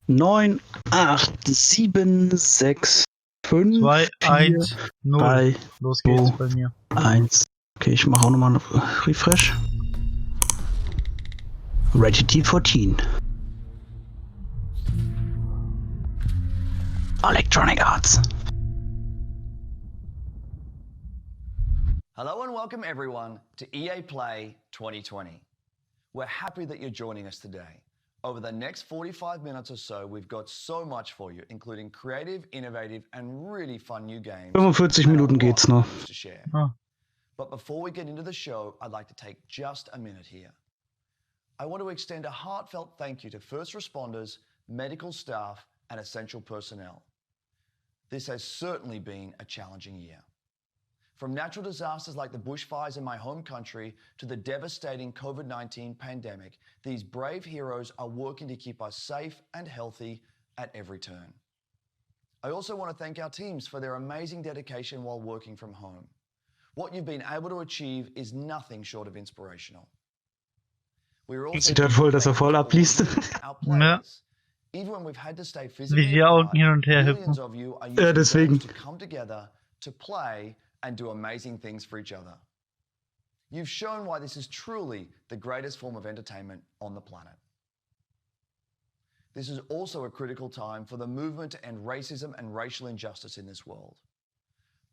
9, 8, 7, 6, 5, 2, 4, 1, 0. 3, Los geht's 2, bei mir. 1. Okay, ich mache auch nochmal einen Refresh. Reagiert 14. Electronic Arts. Hello and welcome everyone to EA Play 2020. We're happy that you're joining us today. Over the next 45 minutes or so, we've got so much for you, including creative, innovative, and really fun new games. 45 Minuten geht's noch. To share. Ah. But before we get into the show, I'd like to take just a minute here. I want to extend a heartfelt thank you to first responders, medical staff, and essential personnel. This has certainly been a challenging year. From natural disasters like the bushfires in my home country to the devastating COVID-19 pandemic, these brave heroes are working to keep us safe and healthy at every turn. I also want to thank our teams for their amazing dedication while working from home. What you've been able to achieve is nothing short of inspirational. We are also Sieht halt voll, dass voll abliest. our players. Ja. Even when we've had to stay Wie physically die Augen apart, hin und her millions hüpfen. of you are Ja, using deswegen. games to come together, to play, and do amazing things for each other. You've shown why this is truly the greatest form of entertainment on the planet. This is also a critical time for the movement to end racism and racial injustice in this world.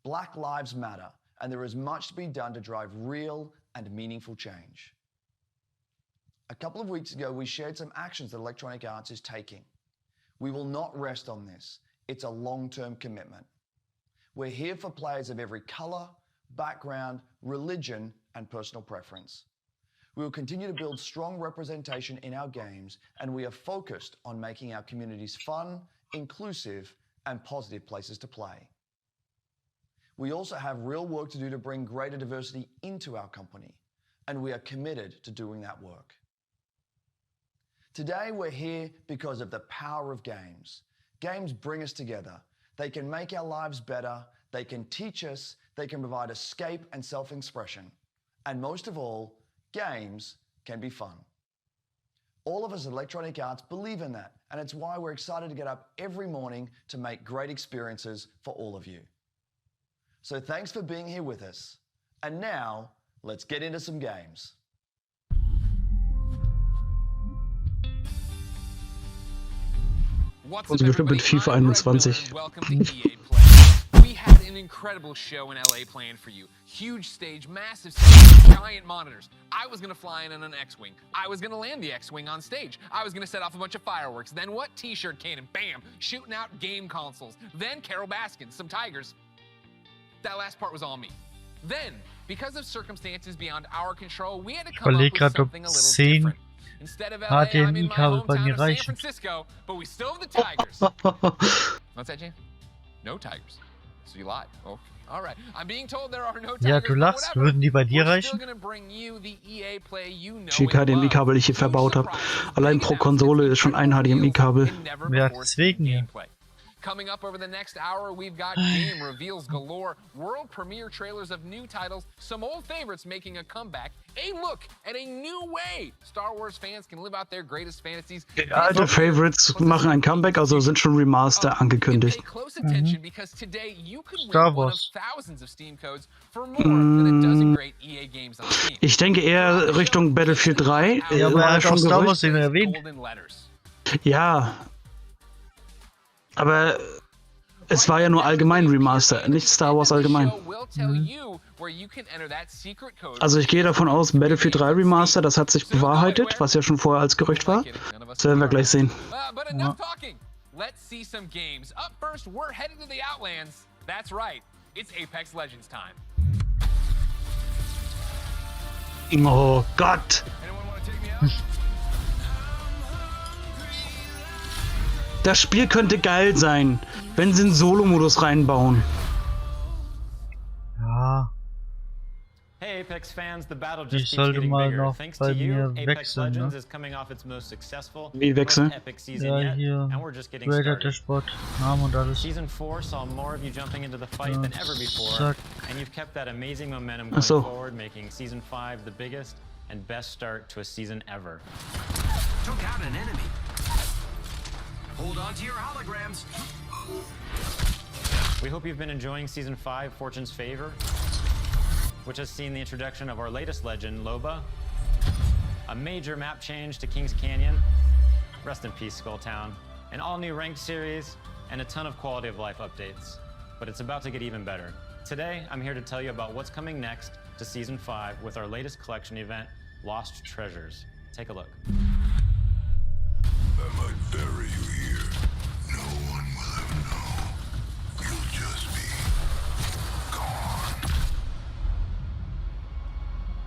Black lives matter, and there is much to be done to drive real and meaningful change. A couple of weeks ago, we shared some actions that Electronic Arts is taking. We will not rest on this. It's a long-term commitment. We're here for players of every color, background, religion, and personal preference. We will continue to build strong representation in our games, and we are focused on making our communities fun, inclusive, and positive places to play. We also have real work to do to bring greater diversity into our company, and we are committed to doing that work. Today, we're here because of the power of games. Games bring us together. They can make our lives better, they can teach us, they can provide escape and self-expression. And most of all, games can be fun. All of us at Electronic Arts believe in that, and it's why we're excited to get up every morning to make great experiences for all of you. So thanks for being here with us. And now, let's get into some games. Und sie bestimmt mit FIFA 21. We had an incredible show in LA planned for you. Huge stage, massive stage, giant monitors. I was gonna fly in on an X-Wing. I was gonna land the X-Wing on stage. I was gonna set off a bunch of fireworks. Then what? T-shirt cannon, bam, shooting out game consoles. Then Carol Baskin, some tigers. That last part was all me. Then, because of circumstances beyond our control, we had to come up with something a little different. Instead of LA, I'm in my hometown of San Francisco, but we still have the Tigers. What's that, James? No Tigers. So you lied. Oh, all right. I'm being told there are no Tigers. Ja, du lachst. Würden die bei dir reichen? Schick HDMI-Kabel, ich hier verbaut habe. Allein pro Konsole ist schon ein HDMI-Kabel. Ja, deswegen ja. Coming up over the next hour, we've got game reveals galore, world premiere trailers of new titles, some old favorites making a comeback, a look at a new way Star Wars fans can live out their greatest fantasies. Alte Favorites machen ein Comeback, also sind schon Remaster angekündigt. Star Wars. Ich denke eher Richtung Battlefield 3. Ja, aber er hat auch Star Wars eben erwähnt. Ja. Aber es war ja nur allgemein Remaster, nicht Star Wars allgemein. Also ich gehe davon aus, Battlefield 3 Remaster, das hat sich bewahrheitet, was ja schon vorher als Gerücht war. Das werden wir gleich sehen. Ja. Let's see some games. Up first, we're headed to the Outlands. That's right, it's Apex Legends time. Oh Gott! Das Spiel könnte geil sein, wenn sie einen Solo-Modus reinbauen. Ja. Hey Apex fans, the battle Ich just keeps sollte getting mal bigger. noch Thanks bei to you, mir Apex wechseln, Legends ne? is coming off its most successful, Wie wechseln? most epic season Ja, yet, hier. and we're just getting Raider started. Dashboard, Namen und alles. Season 4 saw more of you jumping into the fight than ever before, Zack. and you've kept that amazing momentum going so. forward, making Season 5 the biggest and best start to a season ever. Took out an enemy. Hold on to your holograms. We hope you've been enjoying Season 5, Fortune's Favor, which has seen the introduction of our latest legend, Loba, a major map change to Kings Canyon, rest in peace, Skulltown, an all-new ranked series, and a ton of quality of life updates. But it's about to get even better. Today, I'm here to tell you about what's coming next to Season 5 with our latest collection event, Lost Treasures. Take a look. I might bury you here. No one will ever know. You'll just be gone.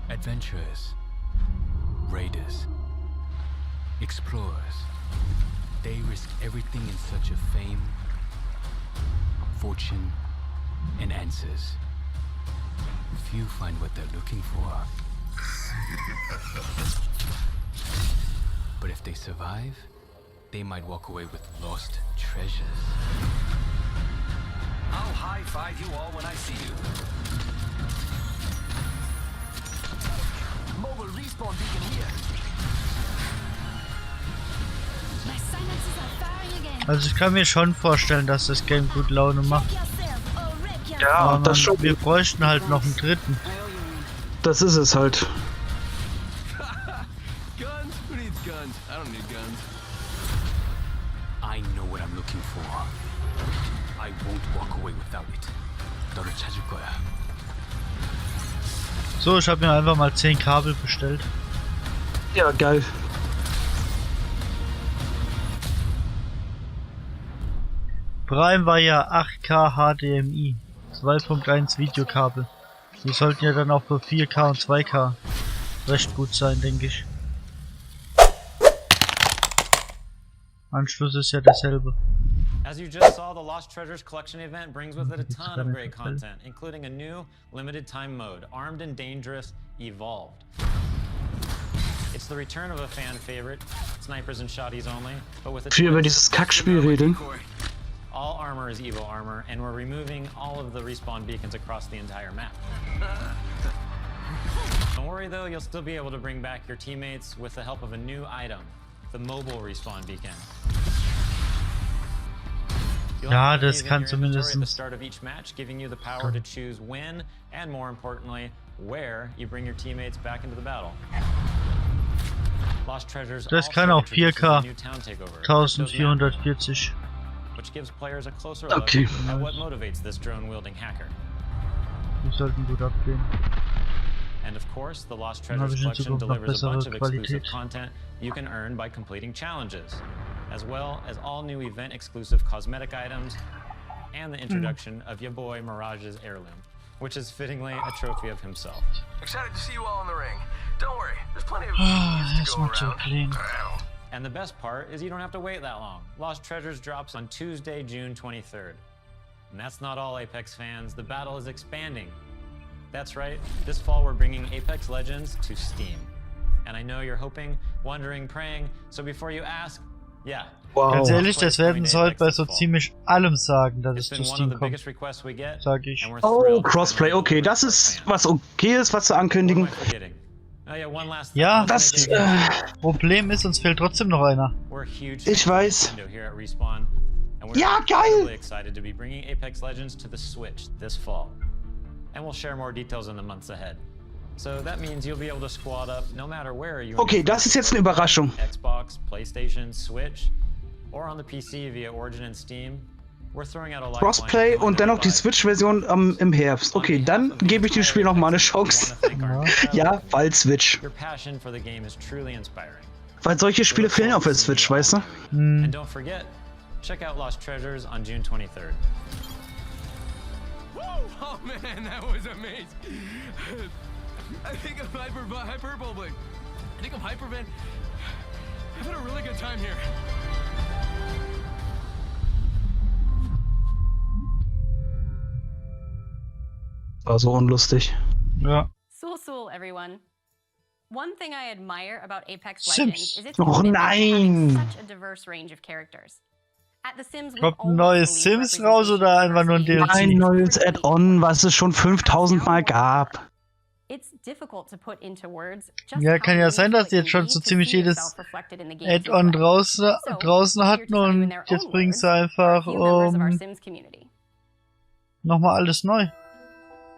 Adventurers, raiders, explorers. They risk everything in search of fame, fortune, and answers. Few find what they're looking for. But if they survive, they might walk away with lost treasures. I'll high-five you all when I see you. Mobile respawn beacon here. My silences are firing again. Also ich kann mir schon vorstellen, dass das Game gut Laune macht. Ja, Aber das schon. wir bräuchten halt noch einen dritten. Das ist es halt. Guns? Who needs guns? I don't need guns. I know what I'm looking for. I won't walk away without it. 너를 찾을 거야. So, ich habe mir einfach mal 10 Kabel bestellt. Ja, geil. Prime war ja 8K HDMI, 2.1 Videokabel. Die sollten ja dann auch für 4K und 2K recht gut sein, denke ich. Anschluss ist ja derselbe. As you just saw, the Lost Treasures collection event brings with it a ton of great content, including a new limited time mode, Armed and Dangerous Evolved. It's the return of a fan favorite, snipers and shotties only, but with a Viel über dieses Kackspiel reden. all armor is Evo armor, and we're removing all of the respawn beacons across the entire map. Don't worry though, you'll still be able to bring back your teammates with the help of a new item, the mobile respawn beacon. You'll Ja, have das these in kann your inventory at the zumindest- start of each match, giving you the power to choose when, and more importantly, where you bring your teammates back into the battle. Lost Treasures Das also kann auch introduces 4K a new town takeover, Crypto's map, 1440. which gives players a closer look Okay. at what motivates this drone-wielding hacker. Die sollten gut abgehen. And of course, the Lost Dann habe Treasures ich in collection Zukunft noch delivers a bunch bessere of exclusive Qualität. content you can earn by completing challenges, as well as all new event-exclusive cosmetic items, and the introduction of your boy Mirage's heirloom, which is fittingly a trophy of himself. Excited to see you all in the ring. Don't worry, there's plenty of Das news to go macht so around. clean. And the best part is you don't have to wait that long. Lost Treasures drops on Tuesday, June 23rd. And that's not all, Apex fans. The battle is expanding. That's right, this fall we're bringing Apex Legends to Steam. And I know you're hoping, wondering, praying, so before you ask, yeah. Ganz Wow. ehrlich, das werden sie heute bei so ziemlich allem sagen, dass It's es been zu one of Steam the kommt. biggest requests we get, Sag ich. and we're Oh, thrilled to Crossplay, finally okay, deliver das for ist fans. was okay ist, was zu What am ankündigen. I forgetting? Oh yeah, one last thing. Ja, Das, Problem ist, uns fehlt trotzdem noch einer. We're huge Ich fans of weiß. Nintendo here at Respawn, and we're Ja, geil! incredibly excited to be bringing Apex Legends to the Switch this fall. And we'll share more details in the months ahead. So that means you'll be able to squad up no matter where you Okay, das ist jetzt eine Überraschung. Xbox, PlayStation, Switch, or on the PC via Origin and Steam. We're throwing out a lifeline Crossplay und dennoch die Switch-Version im Herbst. Okay, dann gebe ich dem Spiel noch mal eine Chance. Ja, weil Switch. Your passion for the game is truly inspiring. Weil solche Spiele fehlen auf der Switch, weißt du? And don't forget, check out Lost Treasures on June 23rd. Woo! Oh man, that was amazing. I think I'm hyperbolic. I think I'm hypervent. I've had a really good time here. War so unlustig. Ja. So, everyone. One thing I admire about Apex Sims. Legends is its Oh, commitment to having nein. such a diverse range of characters. At The Sims, we've Kommt ein always neues believed Sims raus oder einfach nur ein representation DLC? Ein neues Add-on, was es schon 5000 Mal gab. It's difficult to put into words just Ja, how kann ja sein, dass die jetzt meaningful schon it so can be ziemlich to see jedes yourself reflected in the games you Add-on play. draußen here hatten to tell you in und their jetzt own bringen sie words are a einfach few members of our Sims community. nochmal alles neu.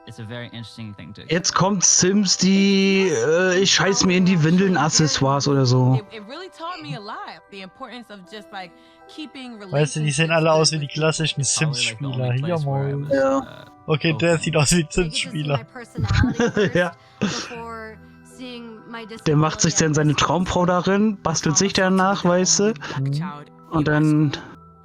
It's a very interesting thing to Jetzt kommt Sims, die ich scheiß mir in die Windeln Accessoires oder so. It really taught me a lot. The importance of just like keeping Weißt du, die sehen alle aus wie die klassischen Sims-Spieler. Hier mal. Ja. Okay, der sieht aus wie ein Sims-Spieler. Ja. Der macht sich dann seine Traumfrau darin, bastelt sich danach, weißt du? Und dann...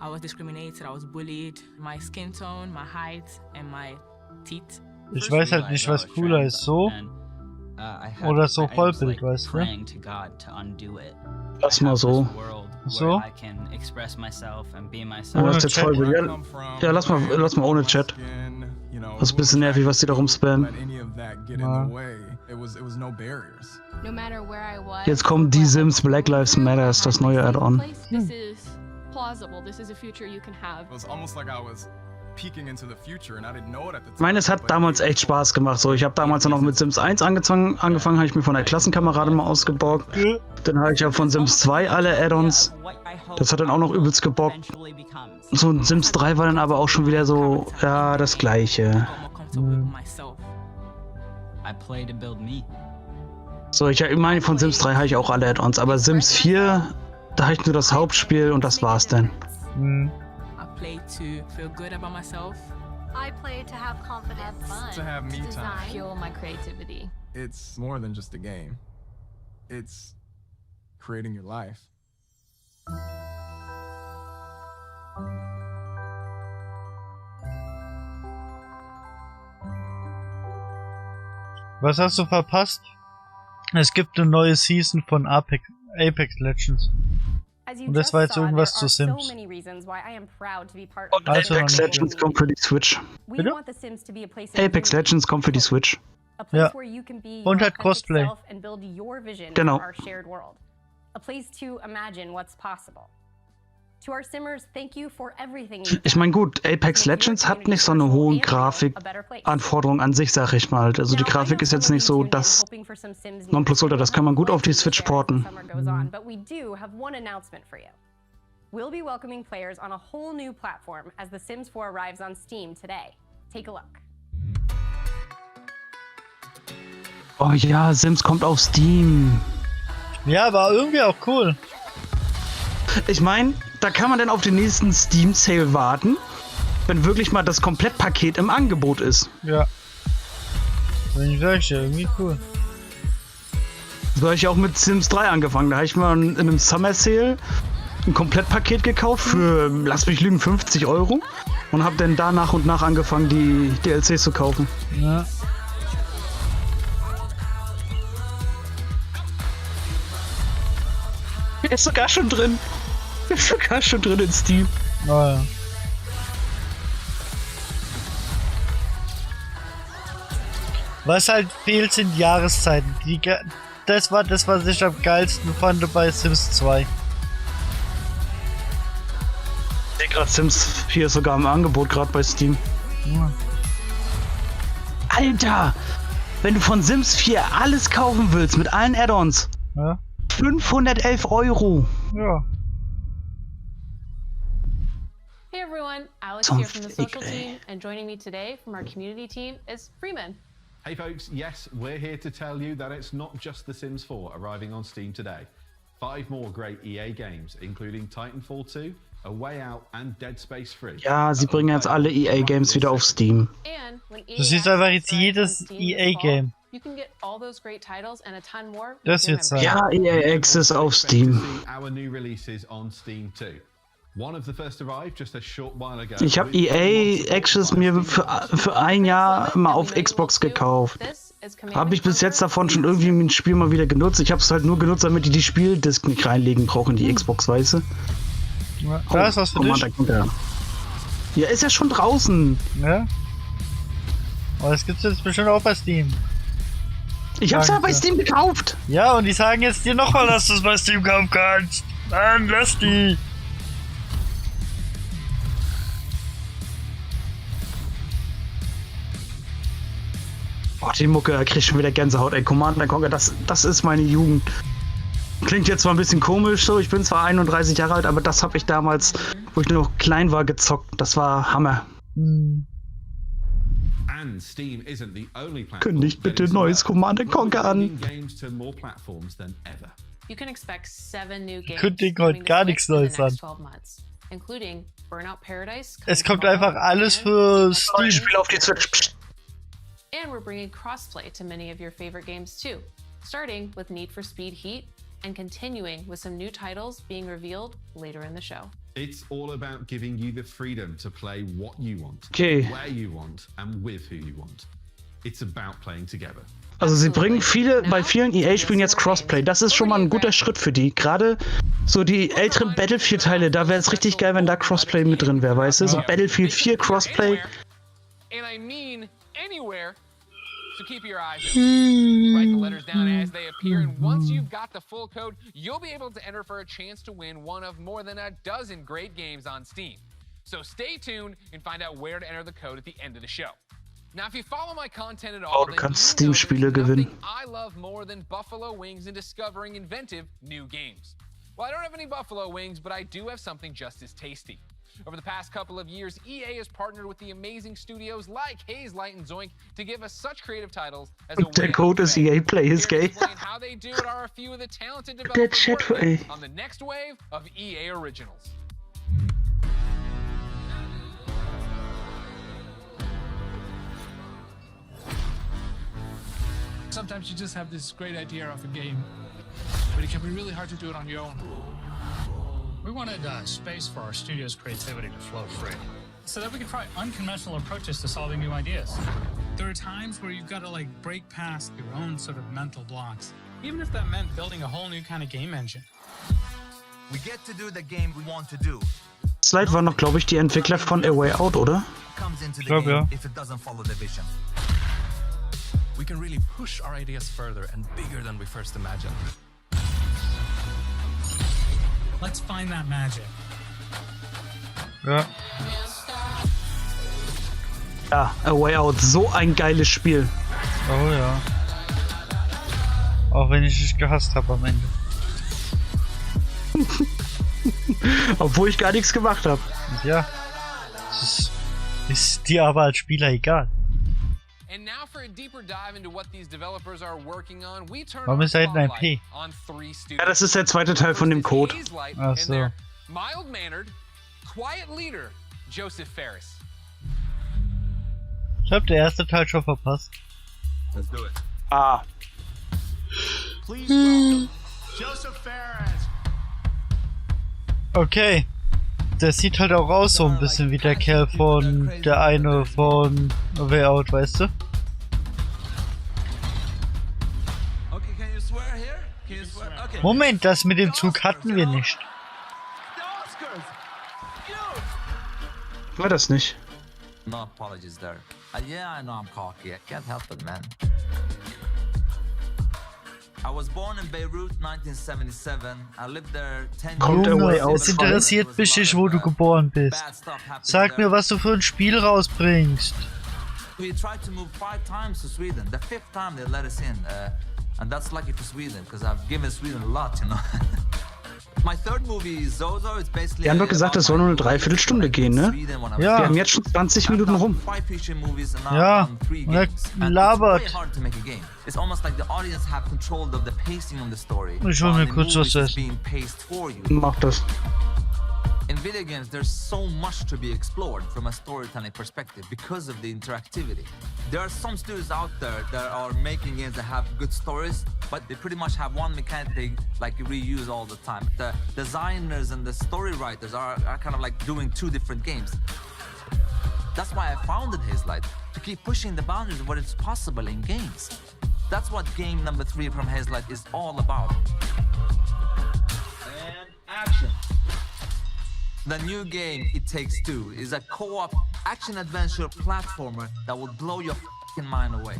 I was discriminated, I was bullied, my skin tone, my height and my teeth. Ich weiß halt nicht, was cooler ist, so oder so Vollbild, weißt du? Lass mal so. So? Oh, das ist jetzt Vollbild. Ja, lass mal ohne Chat. Das ist ein bisschen nervig, was die da rumspammen. Ja. Jetzt kommen die Sims Black Lives Matter, ist das neue Add-on. Ich meine, es hat damals echt Spaß gemacht. So, ich habe damals noch mit Sims 1 angefangen habe ich mir von einer Klassenkameradin mal ausgeborgt. Dann habe ich ja von Sims 2 alle Add-ons. Das hat dann auch noch übelst gebockt. So, und Sims 3 war dann aber auch schon wieder so, ja, das Gleiche. So, ich meine, von Sims 3 habe ich auch alle Add-ons, aber Sims 4, da habe ich nur das Hauptspiel und das war's dann. Play to feel good about myself. I play to have confidence, to have me time. Fuel my creativity. It's more than just a game. It's creating your life. Was hast du verpasst? Es gibt eine neue Season von Apex Legends. Und das war jetzt irgendwas zu Sims. Und Apex Legends kommt für die Switch. Bitte? Apex Legends kommt für die Switch. Ja. Und hat Crossplay. Genau. Ich meine, gut, Apex Legends hat nicht so eine hohe Grafikanforderung an sich, sag ich mal. Also die Grafik ist jetzt nicht so das Nonplusultra, das kann man gut auf die Switch porten. We'll be welcoming players on a whole new platform as The Sims 4 arrives on Steam today. Take a look. Oh ja, Sims kommt auf Steam. Ja, aber irgendwie auch cool. Ich meine, da kann man dann auf den nächsten Steam-Sale warten, wenn wirklich mal das Komplettpaket im Angebot ist. Ja. Wenn ich sage, irgendwie cool. So habe ich auch mit Sims 3 angefangen. Da habe ich mal in einem Summer Sale ein Komplettpaket gekauft für, lass mich lügen, 50 € und habe dann da nach und nach angefangen, die DLCs zu kaufen. Ja. Ist sogar schon drin. Ist sogar schon drin in Steam. Oh, ja. Was halt fehlt, sind Jahreszeiten. Das war das, was ich am geilsten fand bei Sims 2. Ich sehe gerade Sims 4 ist sogar im Angebot, gerade bei Steam. Ja. Alter! Wenn du von Sims 4 alles kaufen willst, mit allen Add-ons, Ja. 511 €. Ja. Hey everyone, Alex here from the social team, and joining me today from our community team is Freeman. Hey folks, yes, we're here to tell you that it's not just The Sims 4 arriving on Steam today. 5 more great EA games, including Titanfall 2, A Way Out and Dead Space 3. Ja, sie bringen jetzt alle EA-Games wieder auf Steam. Du siehst einfach jetzt jedes EA-Game. Das wird sein. Ja, EA Access auf Steam. Our new releases on Steam too. One of the first arrived just a short while ago. Ich habe EA Access mir für ein Jahr mal auf Xbox gekauft. Habe ich bis jetzt davon schon irgendwie ein Spiel mal wieder genutzt. Ich habe es halt nur genutzt, damit ich die Spieldisk nicht reinlegen brauche in die Xbox, weißt du? Ja, da ist was für dich. Mann, da kommt er. Ja, ist ja schon draußen. Ja. Aber das gibt's jetzt bestimmt auch bei Steam. Ich hab's ja bei Steam gekauft. Ja, und die sagen jetzt dir nochmal, dass du es bei Steam kaufen kannst. Mann, lass die. Oh, die Mucke, da krieg ich schon wieder Gänsehaut. Ey, Command & Conquer, das ist meine Jugend. Klingt jetzt zwar ein bisschen komisch so, ich bin zwar 31 Jahre alt, aber das habe ich damals, wo ich noch klein war, gezockt. Das war Hammer. Kündigt bitte neues Command & Conquer an. Kündigt heute gar nichts Neues an. Es kommt einfach alles für Steam. Spiel auf die Switch. And we're bringing crossplay to many of your favorite games too, starting with Need for Speed Heat and continuing with some new titles being revealed later in the show. It's all about giving you the freedom to play what you want, where you want, and with who you want. It's about playing together. Also sie bringen bei vielen EA-Spielen jetzt Crossplay. Das ist schon mal ein guter Schritt für die. Gerade so die älteren Battlefield-Teile, da wäre es richtig geil, wenn da Crossplay mit drin wäre, weißt du? So Battlefield 4 Crossplay. And I mean anywhere. So keep your eyes open. Write the letters down as they appear, and once you've got the full code, you'll be able to enter for a chance to win one of more than a dozen great games on Steam. So stay tuned and find out where to enter the code at the end of the show. Now, if you follow my content at all, du kannst Steam-Spiele gewinnen. I love more than buffalo wings and discovering inventive new games. Well, I don't have any buffalo wings, but I do have something just as tasty. Over the past couple of years, EA has partnered with the amazing studios like Haze Light and Zoink to give us such creative titles as Der Code ist EA Play is gay. How they do it are a few of the talented developers working on the next wave of EA originals. Sometimes you just have this great idea of a game, but it can be really hard to do it on your own. We wanted space for our studio's creativity to flow free, so that we could try unconventional approaches to solving new ideas. There are times where you've got to break past your own sort of mental blocks, even if that meant building a whole new kind of game engine. We get to do the game we want to do. Slide war noch, glaube ich, die Entwickler von A Way Out, oder? Ich glaube, ja. If it doesn't follow the vision. We can really push our ideas further and bigger than we first imagined. Let's find that magic. Ja. Ja, A Way Out, so ein geiles Spiel. Oh ja. Auch wenn ich es gehasst habe am Ende. Obwohl ich gar nichts gemacht habe. Ja. Das ist dir aber als Spieler egal. Warum ist da hinten ein P? Ja, das ist der zweite Teil von dem Code. Ach so. Ich hab den ersten Teil schon verpasst. Let's do it. Ah. Okay. Der sieht halt auch aus so ein bisschen wie der Kerl von der eine von Way Out, weißt du? Moment, das mit dem Zug hatten wir nicht. War das nicht? No apologies there. Yeah, I know I'm cocky. I can't help it, man. I was born in Beirut 1977. I lived there 10 Junge, es interessiert mich nicht, wo du geboren bist. Sag mir, was du für ein Spiel rausbringst. We tried to move 5 times to Sweden. The 5th time they let us in. And that's lucky for Sweden, because I've given Sweden a lot, you know. My third movie, Zozo, is basically. Die haben doch gesagt, es soll nur eine Dreiviertelstunde gehen, ne? Ja. Wir haben jetzt schon 20 Minuten rum. Ja, und er labert. Ich hol mir kurz was essen. Mach das. In video games, there's so much to be explored from a storytelling perspective because of the interactivity. There are some studios out there that are making games that have good stories, but they pretty much have one mechanic they reuse all the time. The designers and the story writers are kind of doing 2 different games. That's why I founded Haze Light, to keep pushing the boundaries of what is possible in games. That's what game number 3 from Haze Light is all about. And action. The new game, It Takes Two, is a co-op action-adventure platformer that will blow your f***ing mind away.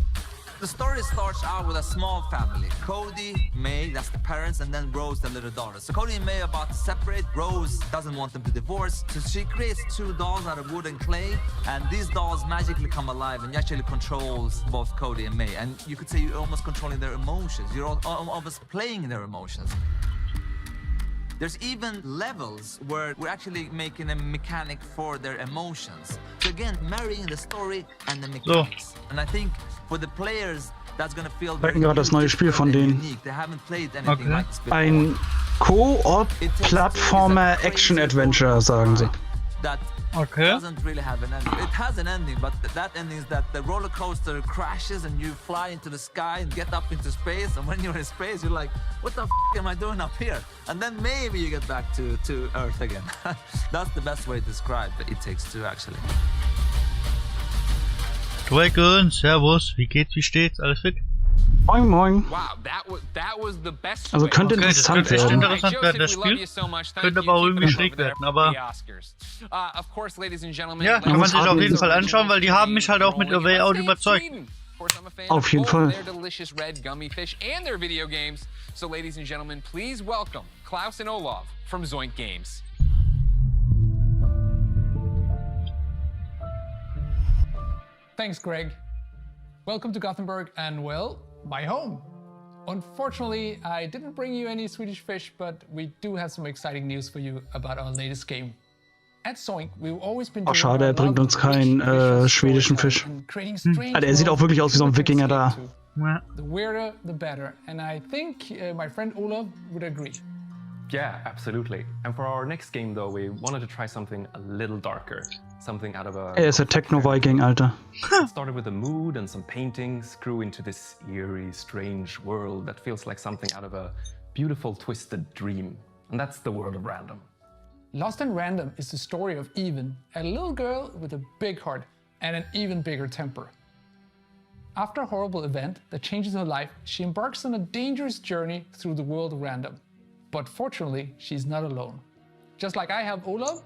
The story starts out with a small family. Cody, May, that's the parents, and then Rose, the little daughter. So Cody and May are about to separate. Rose doesn't want them to divorce. So she creates 2 dolls out of wood and clay. And these dolls magically come alive and actually controls both Cody and May. And you could say you're almost controlling their emotions. You're almost playing their emotions. There's even levels where we're actually making a mechanic for their emotions. So again, marrying the story and the mechanics. And I think for the players, that's gonna feel very gerade das neue Spiel von denen. unique. They haven't played anything like this before. Ein Co-op-Plattformer-Action-Adventure, sagen sie. That doesn't really have an ending. It has an ending, but that ending is that the roller coaster crashes and you fly into the sky and get up into space. And when you're in space, you're like, what the f am I doing up here? And then maybe you get back to Earth again. That's the best way to describe It Takes Two, actually. Dragon, servus, wie geht's, wie steht's, alles fit? Moin moin. Wow, that was the best. Also könnte interessant das könnte werden. echt interessant werden, das Spiel. Könnte aber auch irgendwie schräg werden, aber ja, kann man sich auf jeden Fall anschauen, weil die haben mich halt auch mit A Way Out überzeugt. Auf jeden Fall. So ladies and gentlemen, please welcome Klaus and Olaf from Zoink Games. Thanks, Greg. Welcome to Gothenburg and, well, my home. Unfortunately, I didn't bring you any Swedish fish, but we do have some exciting news for you about our latest game. At Zoink, we've always been doing Schade, er bringt uns keinen schwedischen Fisch. Also er sieht auch wirklich aus wie so ein Wikinger da. The weirder, the better. And I think my friend Olaf would agree. Yeah, absolutely. And for our next game, though, we wanted to try something a little darker. Something out of a... Er ist ein Techno-Viking, Alter. It started with a mood and some paintings, grew into this eerie, strange world that feels like something out of a beautiful, twisted dream. And that's the world of random. Lost in Random is the story of Even, a little girl with a big heart and an even bigger temper. After a horrible event that changes her life, she embarks on a dangerous journey through the world of random. But fortunately, she's not alone. Just like I have Olaf,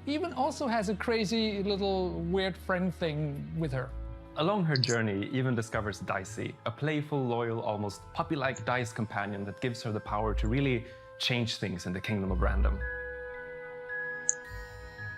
Even also has a crazy little weird friend thing with her. Along her journey, Even discovers Dicey, a playful, loyal, almost puppy-like dice companion that gives her the power to really change things in the kingdom of random.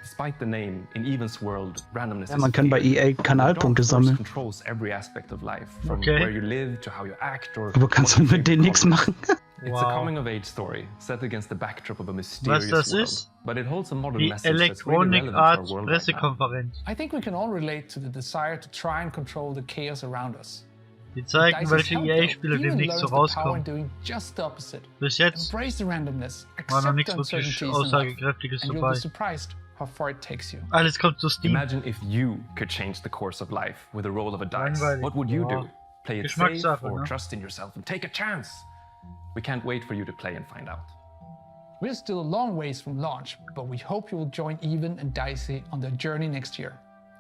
Despite the name, in Even's world, randomness Ja, man kann bei EA Kanalpunkte sammeln. controls every aspect of life, from where you live to how you act or Aber kannst du mit denen nichts machen? It's a coming-of-age story set against the backdrop of a mysterious world, but it holds a modern message that's really relevant to our world right now. Pressekonferenz. I think we can all relate to the desire to try and control the chaos around us. Die zeigen, welche EA-Spiele demnächst so rauskommen. Bis jetzt war noch nichts wirklich Aussagekräftiges dabei. Alles kommt zu Steam. Imagine if you could change the course of life with the roll of a dice. What would you do? Play it safe or trust in yourself and take a chance? We can't wait for you to play and find out. We're still a long ways from launch, but we hope you will join Even and Dicey on their journey next year.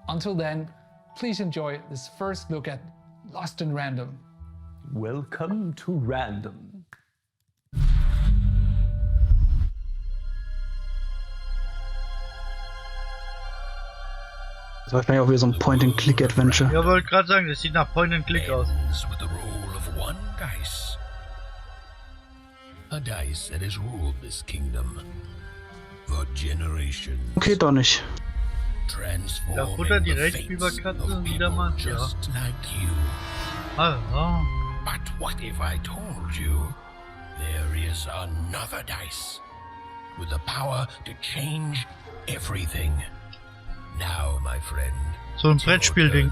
Until then, please enjoy this first look at Lost in Random. Welcome to Random. Das war wahrscheinlich auch wieder so ein Point-and-Click-Adventure. Ja, wollte gerade sagen, das sieht nach Point-and-Click aus. With the roll of one dice. A dice that has ruled this kingdom for generations. Okay, doch nicht. Da futtert die Rechtsüberkatze wieder mal. Ja. Also. But what if I told you there is another dice with the power to change everything? Now, my friend, so ein Brettspielding.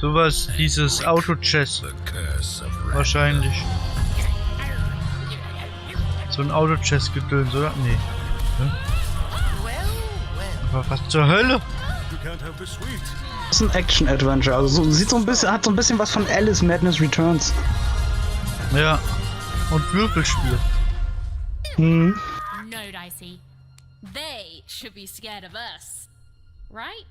Sowas, dieses Auto-Chess. Wahrscheinlich. So ein Auto-Chess-Gedöns, oder? Nee. Hm? Aber was zur Hölle? Das ist ein Action-Adventure, also so, sieht so ein bisschen, hat so ein bisschen was von Alice Madness Returns. Ja. Und Würfelspiel. Mhm. No, Dicey. They should be scared of us. Right?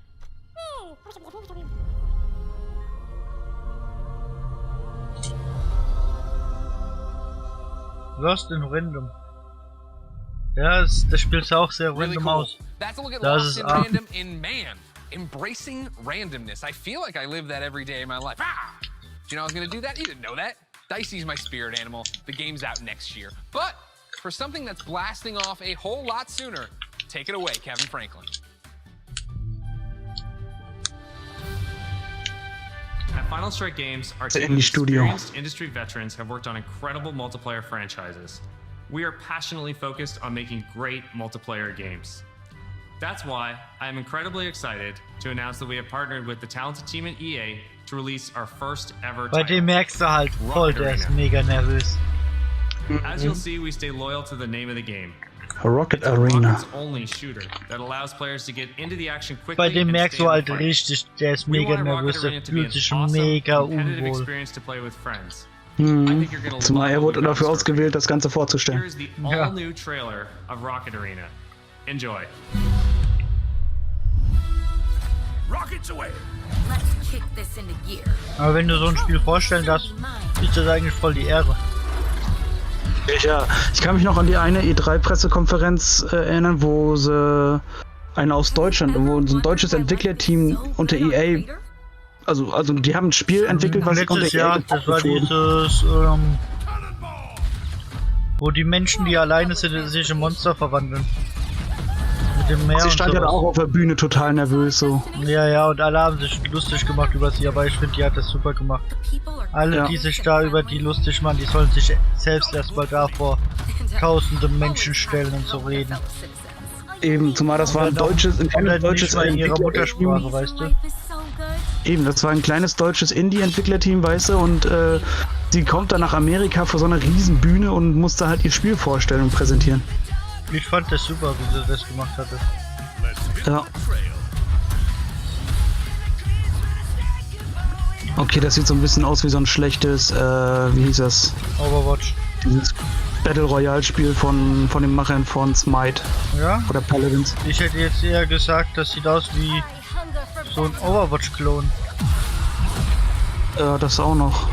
Lost in Random. Ja, das spielt auch sehr random aus. Da ist es A. embracing randomness. I feel like I live that every day in my life. Ah! Do you know I was gonna do that? You didn't know that. Dicey's my spirit animal. The game's out next year. But for something that's blasting off a whole lot sooner, take it away, Kevin Franklin. At Final Strike Games, our team of experienced industry veterans have worked on incredible multiplayer franchises. We are passionately focused on making great multiplayer games. That's why I am incredibly excited to announce that we have partnered with the talented team at EA to release our first ever Bei dem merkst du halt voll, der ist mega nervös. As you'll see, we stay loyal to the name of the game. Rocket Arena. Rocket's only shooter that allows players to get into the action quickly. Bei dem merkst du halt richtig, der ist mega nervös, der fühlt sich mega unwohl. Zumal er wurde dafür ausgewählt, das Ganze vorzustellen. Here's the all-new trailer of Rocket Arena. Enjoy. Rockets away. Aber wenn du so ein Spiel vorstellen darfst, ist das eigentlich voll die Ehre. Ich kann mich noch an die eine E3-Pressekonferenz erinnern, wo sie eine aus Deutschland, wo so ein deutsches Entwicklerteam unter EA, also die haben ein Spiel entwickelt, was unter EA das war dieses, wo die Menschen, die alleine sind, sich in Monster verwandeln. Mit dem Meer. Sie stand ja auch auf der Bühne total nervös so. Ja, und alle haben sich lustig gemacht über sie, aber ich finde, die hat das super gemacht. Alle, die sich da über die lustig machen, die sollen sich selbst erstmal da vor tausende Menschen stellen und so reden. Eben, zumal das war ein deutsches, in ihrer Muttersprache, weißt du? Eben, das war ein kleines deutsches Indie-Entwicklerteam, weißt du, und sie kommt dann nach Amerika vor so einer riesen Bühne und musste halt ihr Spiel vorstellen und präsentieren. Ich fand das super, wie sie das gemacht hatte. Ja. Okay, das sieht so ein bisschen aus wie so ein schlechtes, wie hieß das? Overwatch. Dieses Battle Royale Spiel von den Machern von Smite. Ja? Oder Paladins. Ich hätte jetzt eher gesagt, das sieht aus wie so ein Overwatch-Klon. Ja, das auch noch.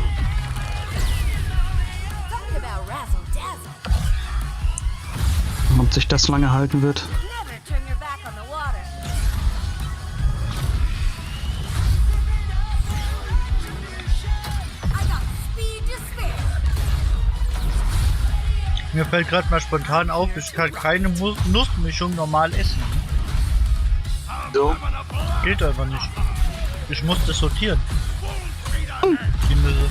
Ob sich das lange halten wird. Mir fällt gerade mal spontan auf, ich kann keine Nussmischung normal essen. So. Geht einfach nicht. Ich muss das sortieren. Die Nüsse.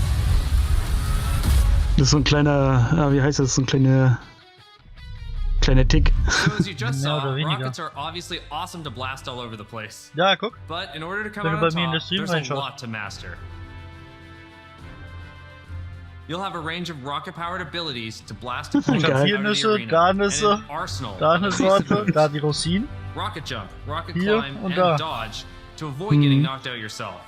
Das ist so ein kleiner, wie heißt das, so ein kleiner Tick. So as you just saw, rockets are obviously awesome to blast all over the place. Ja, guck. But in order to come out on top, there's a lot to master. You'll have a range of rocket-powered abilities to blast a Ich hab hier Nüsse, da Nüsse, da eine Sorte, da die Rosinen. Rocket jump, rocket Hier climb, und and da. dodge to avoid getting knocked out yourself.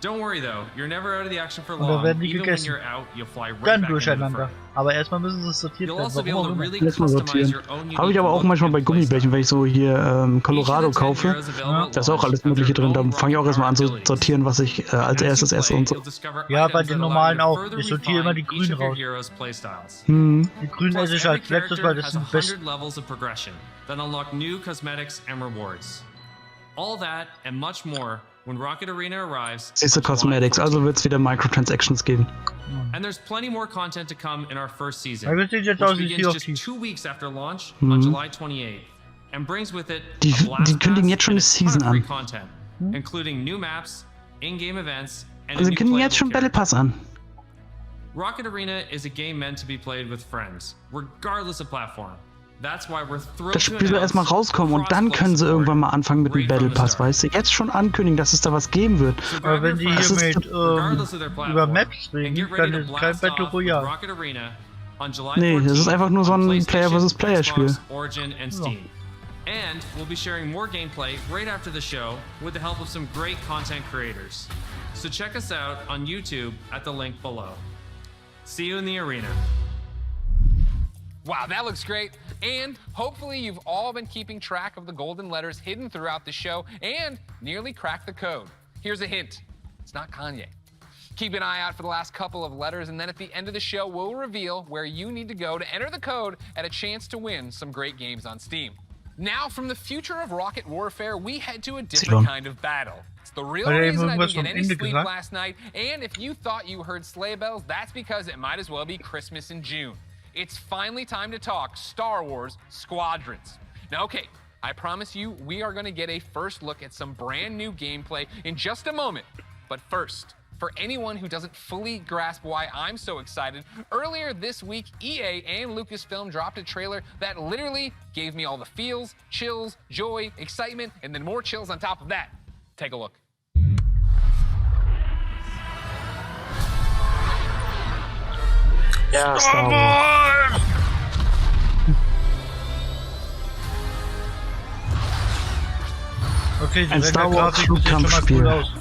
Don't worry though, you're never out of the action for Und dann long. werden die Even when gegessen. you're out, you'll fly right Dann back into the durcheinander. fray. Aber erstmal müssen sie sortiert You'll werden. also be able to really Erstmal customize sortieren. your own Habe ich aber auch manchmal bei Gummibärchen, wenn ich so hier Colorado kaufe. Da ist auch alles Mögliche drin. Da fange ich auch erstmal an zu sortieren, was ich als erstes esse und so. Ja, bei den normalen auch. Ich sortiere immer die grünen raus. Die grünen esse ich als letztes, weil das sind die besten. Then unlock new cosmetics and rewards. All that and much more when Rocket Arena arrives. Siehst du Cosmetics, also wird es wieder Microtransactions geben. And there's plenty more content to come in our first season, Aber das sieht jetzt which aus wie begins just 2 weeks after launch on July 28th, and brings with it Die a blast kündigen pass jetzt schon and eine a ton Season of free an. content, including new maps, in-game events, and a Also new kündigen jetzt schon playable Battle Pass an. Rocket Arena is a game meant to be played with friends, regardless of platform. That's why we're thrilled Das to Spiel soll erstmal rauskommen und dann können sie irgendwann mal anfangen mit dem Battle Pass, weißt du? Jetzt schon ankündigen, dass es da was geben wird. Aber wenn die hier mit über Maps reden, dann ist es kein Battle Royale. Nee, das ist einfach nur so ein Player vs. Player Spiel. Origin and Steam. And we'll be sharing more gameplay right after the show with the help of some great content creators. So check us out on YouTube at the link below. See you in the arena. Wow, that looks great. And hopefully you've all been keeping track of the golden letters hidden throughout the show and nearly cracked the code. Here's a hint. It's not Kanye. Keep an eye out for the last couple of letters, and then at the end of the show, we'll reveal where you need to go to enter the code and a chance to win some great games on Steam. Now, from the future of rocket warfare, we head to a different kind of battle. It's the real reason I didn't get any sleep last night, and if you thought you heard sleigh bells, that's because it might as well be Christmas in June. It's finally time to talk Star Wars Squadrons. Now, okay, I promise you, we are gonna get a first look at some brand new gameplay in just a moment. But first, for anyone who doesn't fully grasp why I'm so excited, earlier this week, EA and Lucasfilm dropped a trailer that literally gave me all the feels, chills, joy, excitement, and then more chills on top of that. Take a look. Ja, Star Wars. Okay, ein Star Wars Flugkampfspiel. Cool aus.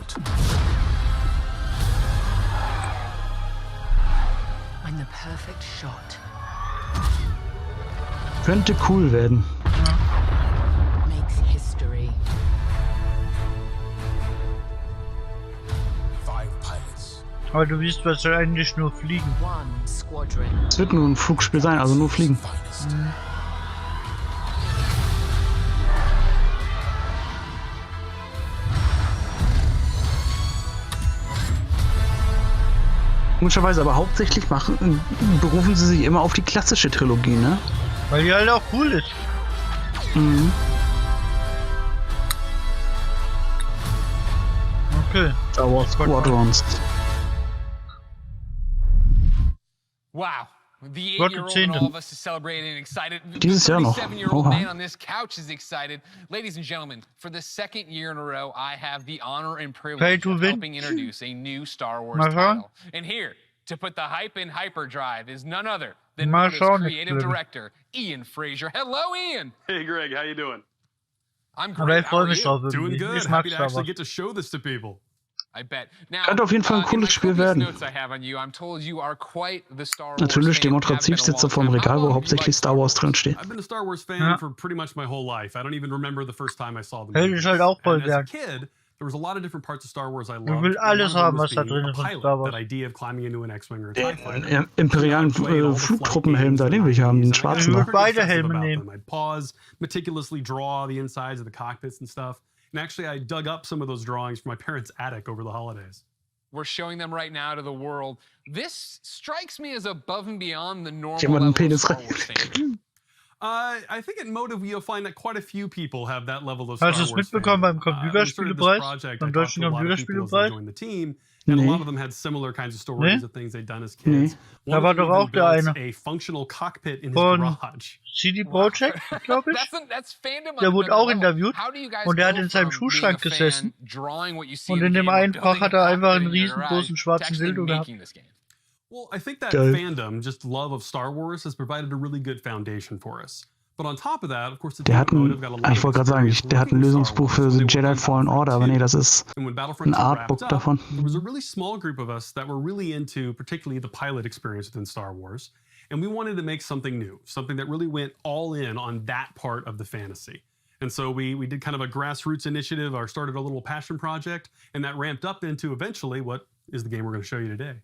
When the perfect shot Könnte cool werden. makes history. 5 pilots. Aber du wirst wahrscheinlich nur fliegen. One squadron. Es wird nur ein Flugspiel sein, also nur fliegen. Komischerweise, aber hauptsächlich berufen sie sich immer auf die klassische Trilogie, ne? Weil die halt auch cool ist. Mhm. Okay. Star Wars Squadrons. Wow. The 8-year-old in all of us is celebrating and excited. Dieses Jahr noch. The 37-year-old Oha. man on this couch is excited. Ladies and gentlemen, for the second year in a row, I have the honor and privilege of helping introduce a new Star Wars title. And here, to put the hype in hyperdrive, is none other than Moto's creative director, Ian Fraser. Hello, Ian! Hey, Greg, how you doing? I'm great. How are you? Doing good. Happy to actually get to show this to people. I bet. Now, Könnte auf jeden Fall ein cooles Spiel werden. Natürlich, demonstrativ sitzt er vor dem Regal, wo hauptsächlich Star Wars drin steht. I've been a Star Wars fan for pretty much my whole life. I don't even remember the first time I saw them. Hey, ist halt auch voll As a gern. kid, there was a lot of different parts of Star Wars I loved. Ich will alles haben, was da drin ist von Pilot, Star Wars. that idea of climbing into an X-Wing or a TIE fighter. Den imperialen Flugtruppenhelm da, den will ich haben, den schwarzen da. Beide Helme nehmen. I'd pause, meticulously draw the insides of the cockpits and stuff. And actually, I dug up some of those drawings from my parents' attic over the holidays. We're showing them right now to the world. This strikes me as above and beyond the normal Jemand einen level of Penis Star rein. Wars fandom. I think at Motive you'll find that quite a few people have that level of Star Hast du es Wars mitbekommen beim fandom. Computerspielepreis? Beim deutschen Computerspielepreis? Joined the team, and a lot of them had similar kinds of stories of things they'd done as kids. Da war doch auch der eine A functional cockpit in his von garage. CD Projekt, glaube ich. That's fandom. Der wurde auch interviewt How do you guys und er hat go in seinem from being Schuhschrank a fan, gesessen. drawing what you see Und in in the dem game, einen building Fach hat er a einfach einen cockpit in your garage, riesengroßen to schwarzen actually Dildo gehabt. making this game? Well, I think that Geil. fandom, just love of Star Wars, has provided a really good foundation for us. But on top of that, of course, Der hat ein, ich wollte gerade sagen, der hat ein Lösungsbuch für The Jedi Fallen Order, aber nee, das ist ein Artbook davon. There was a really small group of us that were really into particularly the pilot experience within Star Wars. And we wanted to make something new, something that really went all in on that part of the fantasy. And so we did kind of a grassroots initiative, or started a little passion project, and that ramped up into eventually what is the game we're going to show you today.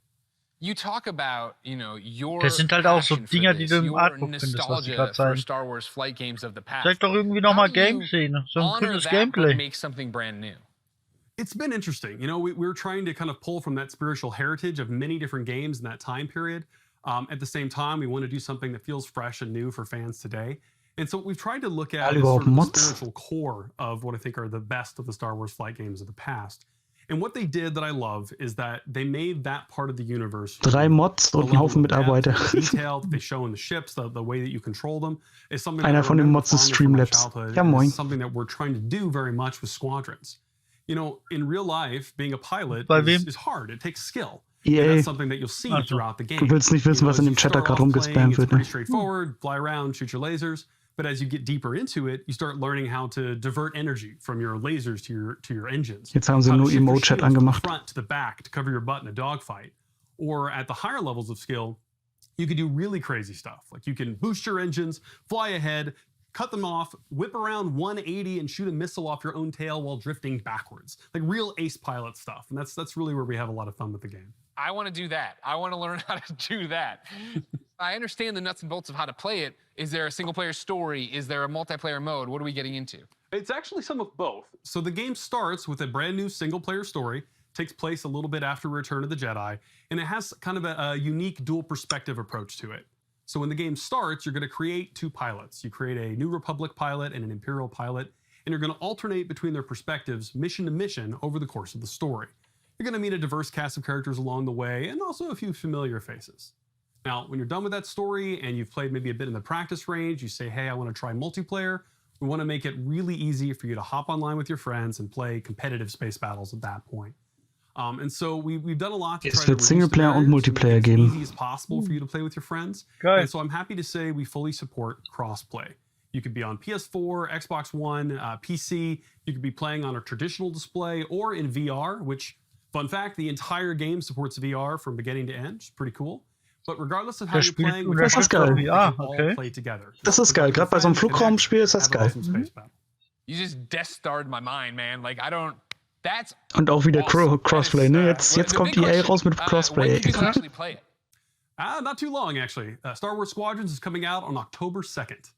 You talk about, you know, your Das sind halt auch so passion for Dinger, die this, du im your Artbook findest, was sie nostalgia gerade for zeigen. Star Wars flight games of the past. Zeig doch irgendwie nochmal Game-Szene, so ein Honor cooles that, but Gameplay. make something brand new. It's been interesting. You know, we're trying to kind of pull from that spiritual heritage of many different games in that time period. At the same time, we want to do something that feels fresh and new for fans today. And so what we've tried to look at is sort of the spiritual core of what I think are the best of the Star Wars flight games of the past. And what they did that I love is that they made that part of the universe. 3 Mods und ein Haufen Mitarbeiter. Detail that they show in the ships, the way that you control them, is something. Einer von den Mods ist Streamlabs. Ja, moin. Something that we're trying to do very much with Squadrons. You know, in real life, being a pilot is hard. It takes skill. And that's something that you'll see throughout the game. Du willst nicht wissen, was in dem Chat da gerade rumgespammt wird. It's pretty straightforward. Fly around, shoot your lasers. But as you get deeper into it, you start learning how to divert energy from your lasers to your engines. Jetzt haben sie nur Emote-Chat angemacht. Front to the back to cover your butt in a dogfight. Or at the higher levels of skill, you can do really crazy stuff. Like you can boost your engines, fly ahead, cut them off, whip around 180 and shoot a missile off your own tail while drifting backwards. Like real ace pilot stuff. And that's really where we have a lot of fun with the game. I want to do that. I want to learn how to do that. I understand the nuts and bolts of how to play it. Is there a single-player story? Is there a multiplayer mode? What are we getting into? It's actually some of both. So the game starts with a brand new single-player story, takes place a little bit after Return of the Jedi, and it has kind of a unique dual perspective approach to it. So when the game starts, you're going to create two pilots. You create a New Republic pilot and an Imperial pilot, and you're going to alternate between their perspectives mission to mission over the course of the story. You're going to meet a diverse cast of characters along the way, and also a few familiar faces. Now, when you're done with that story and you've played maybe a bit in the practice range, you say, hey, I want to try multiplayer. We want to make it really easy for you to hop online with your friends and play competitive space battles at that point. And so we've done a lot to try to reduce Singleplayer und Multiplayer as geben. easy as possible for you to play with your friends. Geil. And so I'm happy to say we fully support crossplay. You could be on PS4, Xbox One, PC. You could be playing on a traditional display or in VR, which, fun fact, the entire game supports VR from beginning to end. It's pretty cool. But regardless of how you're playing, we Das ist geil. all play together. Das ist geil. Gerade bei so einem Flugraumspiel ist das geil. You just Death Starred my mind, man. Like, I don't... That's Und auch wieder Crossplay, ne? Jetzt kommt EA raus mit when Crossplay. did you actually play it? Not too long, actually. Star Wars Squadrons is coming out on October 2nd.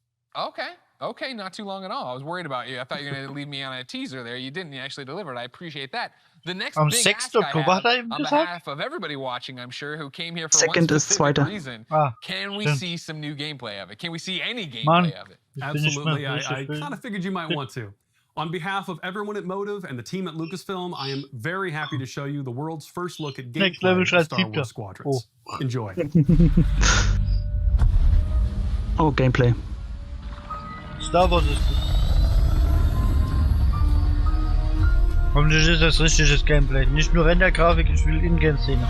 Okay, not too long at all. I was worried about you. I thought you were going to leave me on a teaser there. You didn't. You actually delivered. I appreciate that. The next Am big 6. ask I Oktober hat er have eben on gesagt? behalf of everybody watching, I'm sure, who came here for Second one ist specific zweiter. reason, can we stimmt. see some new gameplay of it? Can we see any gameplay Mann, of it? Absolutely. I kind of figured you might want to. On behalf of everyone at Motive and the team at Lucasfilm, I am very happy to show you the world's first look at Next level gameplay of Star schreibt Wars Squadrons. Enjoy. Oh, Gameplay. Star Wars ist gut. Hoffentlich ist das richtiges Gameplay. Nicht nur Rendergrafik, ich will Ingame-Szene.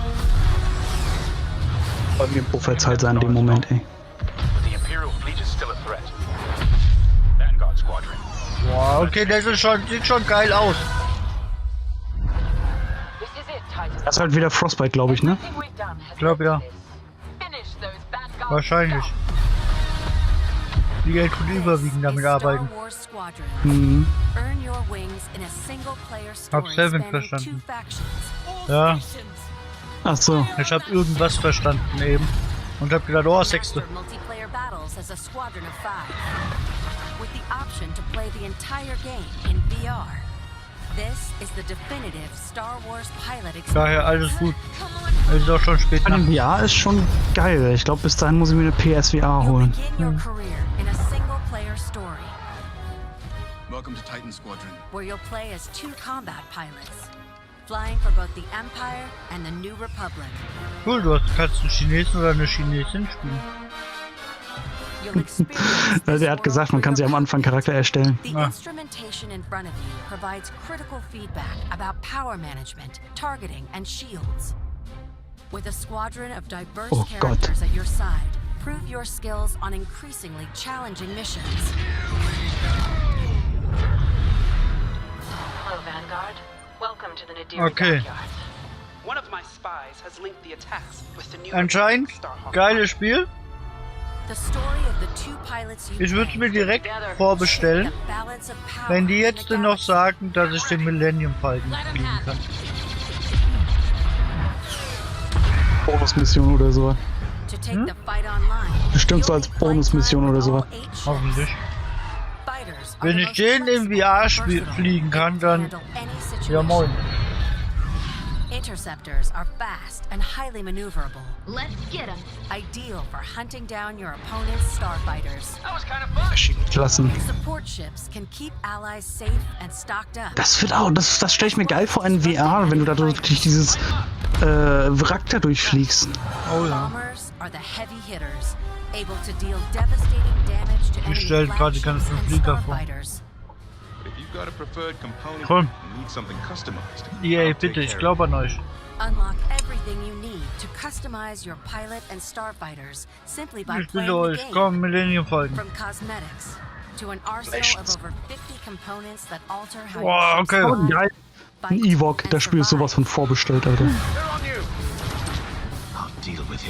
Bei mir Buffets halt sein in dem Moment, ey. The Imperial fleet is still a threat. Vanguard Squadron. Wow, okay, das ist sieht schon geil aus. Das ist halt wieder Frostbite, glaube ich, ne? Ich glaube ja. Wahrscheinlich. Die Geld tut überwiegend damit arbeiten. Mhm. Hab Seven verstanden. Ja. Ach so. Ich hab irgendwas verstanden eben. Und hab gedacht, oh, 6. Daher alles gut. Es ist auch schon spät. Ja, ist schon geil. Ich glaube, bis dahin muss ich mir eine PSVR holen. Welcome to Titan Squadron, where you'll play as 2 combat pilots, flying for both the Empire and the New Republic. Cool, kannst einen Chinesen oder eine Chinesin spielen. Er hat gesagt, man kann sie am Anfang Charakter erstellen. The instrumentation in front of you provides critical feedback about power management, targeting, and shields. With a squadron of diverse characters at your side, prove your skills on increasingly challenging missions. Hello, Vanguard. Welcome to the Nadir Okay. dockyard. One of my spies has linked the attacks with the new Anscheinend geiles Spiel. The story of the 2 pilots you Ich würde es mir direkt vorbestellen, wenn die jetzt noch sagen, dass ich den Millennium Falcon fliegen kann. Bonusmission oder so. Bestimmt so als Bonusmission oder so. Hoffentlich. Wenn ich den im VR fliegen kann, dann ja moin. Interceptors are fast and highly maneuverable. Let's get them. Ideal for hunting down your opponent's starfighters. That was kind of fun. Klassen. Support ships can keep allies safe and stocked up. Das wird auch, das stelle ich mir geil vor in VR, wenn du da durch dieses Wrack da durchfliegst. Oh ja. Bombers are the heavy hitters, able to deal devastating damage to Ich stelle gerade die ganzen Flieger vor. Komm. EA, bitte, ich glaube an euch. Unlock everything you need to customize your pilot and starfighters simply by Ich playing bitte the euch, game. komm, Millennium Falcon. From cosmetics to an arsenal of over 50 components that alter how Wow, you okay. Oh, geil. Ein Ewok, das Spiel ist sowas von vorbestellt, Alter.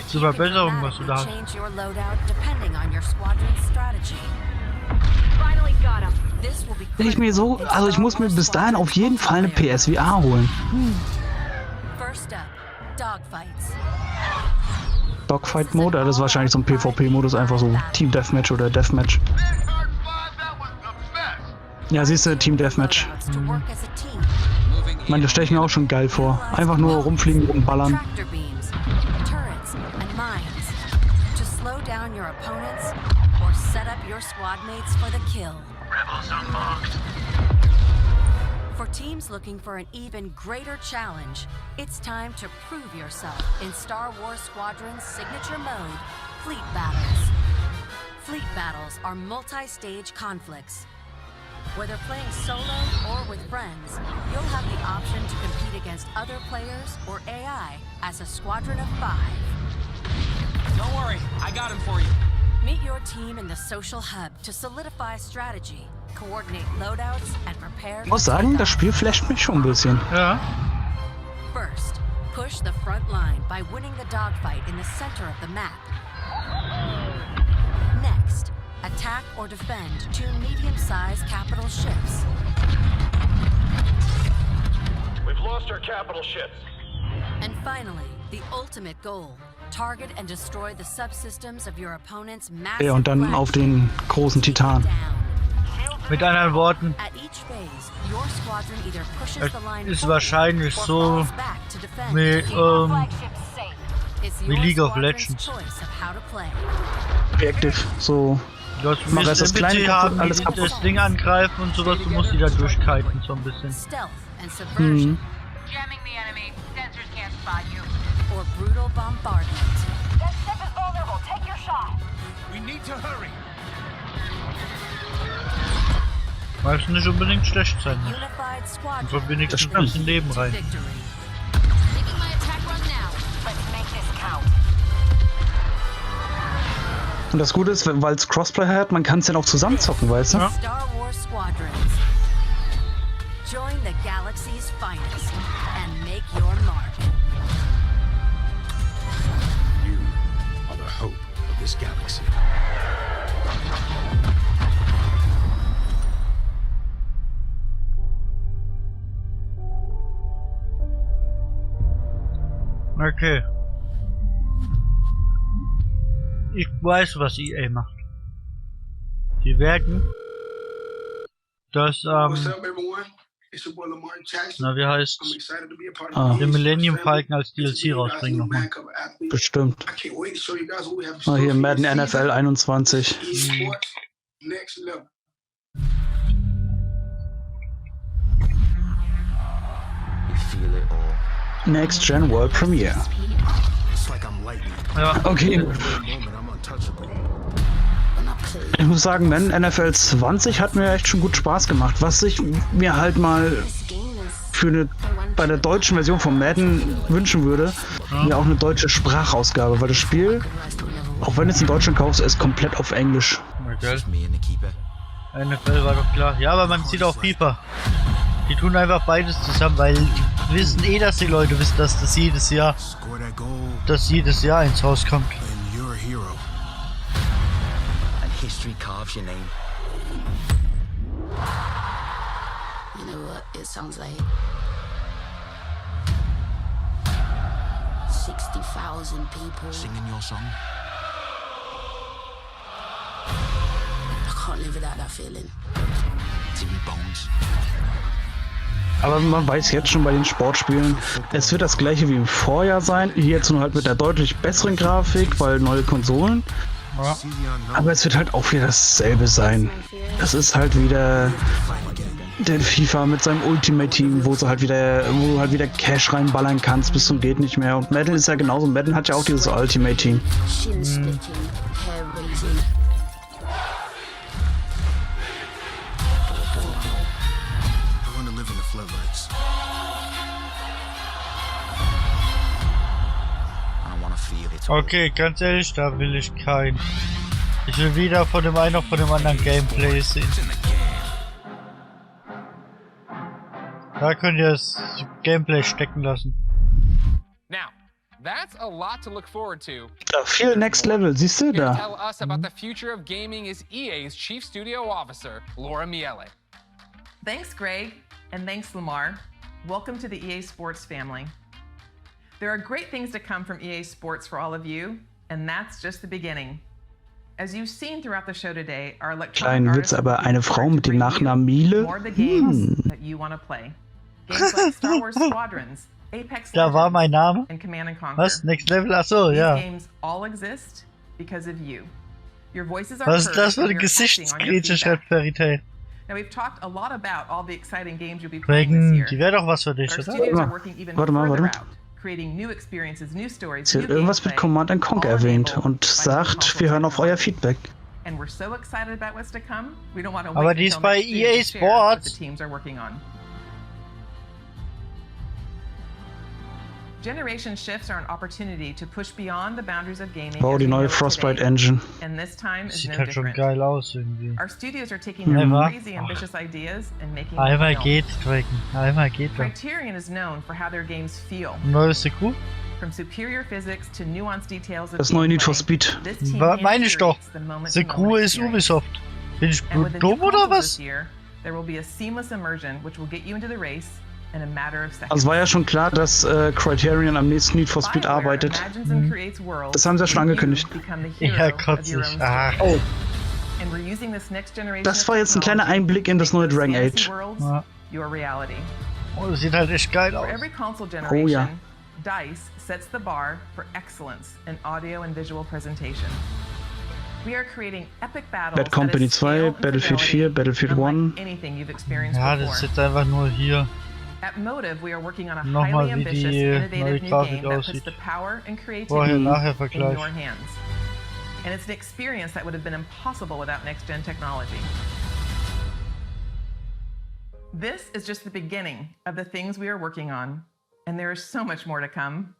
Zur Verbesserung, was du da hast. change your loadout depending on your squadron's strategy. Wenn ich mir so, also ich muss mir bis dahin auf jeden Fall eine PSVR holen. First up, Dogfights. Dogfight-Mode, das ist wahrscheinlich so ein PvP-Modus, einfach so Team Deathmatch oder Deathmatch. Ja, siehst du, Team Deathmatch. Ich meine, das stelle ich mir auch schon geil vor. Einfach nur rumfliegen und ballern. For teams looking for an even greater challenge, it's time to prove yourself in Star Wars Squadron's signature mode, Fleet Battles. Fleet Battles are multi-stage conflicts. Whether playing solo or with friends, you'll have the option to compete against other players or AI as a squadron of 5. Don't worry, I got him for you. Meet your team in the social hub to solidify strategy, coordinate loadouts, and prepare. Ich muss sagen, das Spiel flasht mich schon ein bisschen. Ja. First, push the front line by winning the dogfight in the center of the map. Next, attack or defend 2 medium-sized capital ships. We've lost our capital ships. And finally, the ultimate goal. Target and destroy the subsystems of your opponent's massive. Ja, und dann auf den großen Titan. Mit anderen Worten, es ist wahrscheinlich so wie League of Legends. Reactive, so. Du musst das kleine haben, alles das Ding angreifen und sowas, du musst die da durchkiten so ein bisschen. Mhm. Or brutal bombardment. That ship is vulnerable. Take your shot. We need to hurry. Weil es nicht unbedingt schlecht sein muss. Und so wenigstens ein bisschen Leben rein. Und das Gute ist, weil es Crossplay hat, man kann es dann auch zusammen zocken, weißt du? Ja. Star Wars Squadrons. Join the galaxy's finest and make your mark. Hope of this galaxy. Okay. Ich weiß, was EA macht. Sie werden das, na, wie heißt den Millennium Falcon als DLC rausbringen nochmal. Bestimmt. Ah, hier Madden NFL 21. Next Gen World Premiere. Ja. Okay. Ich muss sagen, Madden NFL 20 hat mir echt schon gut Spaß gemacht. Was ich mir halt mal für bei der deutschen Version von Madden wünschen würde, ja auch eine deutsche Sprachausgabe, weil das Spiel, auch wenn du es in Deutschland kaufst, ist komplett auf Englisch. Okay. NFL war doch klar. Ja, aber man sieht auch FIFA. Die tun einfach beides zusammen, weil wissen dass die Leute wissen, dass das jedes Jahr ins Haus kommt. History carves your name. You know what it sounds like? 60,000 people singing your song. I can't live without that feeling. It's in your bones. Aber man weiß jetzt schon bei den Sportspielen, es wird das gleiche wie im Vorjahr sein. Hier jetzt nur halt mit der deutlich besseren Grafik, weil neue Konsolen. Ja. Aber es wird halt auch wieder dasselbe sein. Es ist halt wieder der FIFA mit seinem Ultimate Team, wo du halt wieder Cash reinballern kannst bis zum geht nicht mehr. Und Madden ist ja genauso. Madden hat ja auch dieses Ultimate Team. Okay, ganz ehrlich, da will ich kein. Ich will weder von dem einen noch von dem anderen Gameplay sehen. Da könnt ihr das Gameplay stecken lassen. Now, that's a lot to look forward to. Da viel Next Level, siehst du da? Tell us about the future of gaming is EA's Chief Studio Officer, Laura Miele. Thanks, Greg, and thanks, Lamar. Welcome to the EA Sports family. There are great things to come from EA Sports for all of you, and that's just the beginning. As you've seen throughout the show today, our electronic Kleinen Witz, aber eine Frau mit dem Nachnamen Miele? more of the games that you want to play. Games like Star Wars Squadrons, Apex Da war mein Name. and Command and Conquer. Was? Next Level? Achso, These ja. games all exist because of you. Your voices are Was ist heard das für and eine you're acting on your Gesichtsgrätsche, feedback. schreibt Verität. Now we've talked a lot about all the exciting games you'll be playing this Wegen, year. die wäre doch was für dich, Our oder? studios are working even Warte mal, further warte. out, creating new experiences, new stories, Sie new hat irgendwas mit gameplay, Command and Conquer erwähnt und sagt, wir hören auf euer Feedback. and we're so excited about what's to come. We don't want to Aber wait die ist until bei next year EA to share what the Sports. teams are working on. Generation shifts are an opportunity to push beyond the boundaries of gaming. Wow, as die we know neue it Frostbite today. Engine. And this time is Sieht no halt schon different. geil aus irgendwie. Our studios are taking their Never. crazy ambitious ideas and making them Einmal film. geht, Draken. Einmal geht er. Criterion is known for how their games feel. Neues Seku? From superior physics to nuanced details of Das neue Need for gameplay, Speed. this team Meine ich doch. creates the moment-to-moment Seku ist experience. Ubisoft. Bin ich And with the new dumm oder consoles was? this year, there will be a seamless immersion which will get you into the race in a matter of seconds. Also es war ja schon klar, dass Criterion am nächsten Need for Speed arbeitet. Imagines and creates worlds Das haben sie ja schon where you angekündigt. become the hero Ja, of your kotzig. own story. Ach. Oh, And we're using this next generation das of war jetzt ein kleiner technology Einblick in das to neue make those Dragon fantasy Age. worlds Ja. your reality. Oh, das sieht halt echt geil For aus. every console Oh generation, ja. DICE sets the bar for excellence in audio and visual presentation. We are creating epic battles Bad Company 2, Battlefield 4, Battlefield 1. anything you've experienced Ja, before. das ist jetzt einfach nur hier. At Motive, we are working on a Nochmal, highly wie ambitious, die innovative neue new Grafik game that puts aussieht. the power and creativity Vorher-Nachher-Vergleich. in your hands. And it's an experience that would have been impossible without next-gen technology. This is just the beginning of the things we are working on, and there is so much more to come.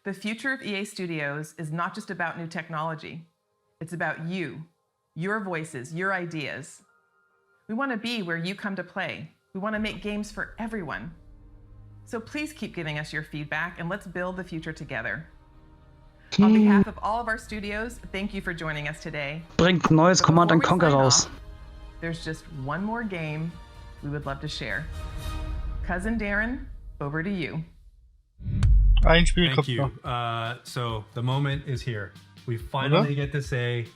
The future of EA Studios is not just about new technology. It's about you, your voices, your ideas. We want to be where you come to play. We want to make games for everyone. So please keep giving us your feedback and let's build the future together. On behalf of all of our studios, thank you for joining us today. Bringt neues But Command and before we Conquer sign raus. off, there's just one more game we would love to share. Cousin Darren, over to you. Ein Spiel Thank kommt you. noch. So the moment is here. We finally get to say,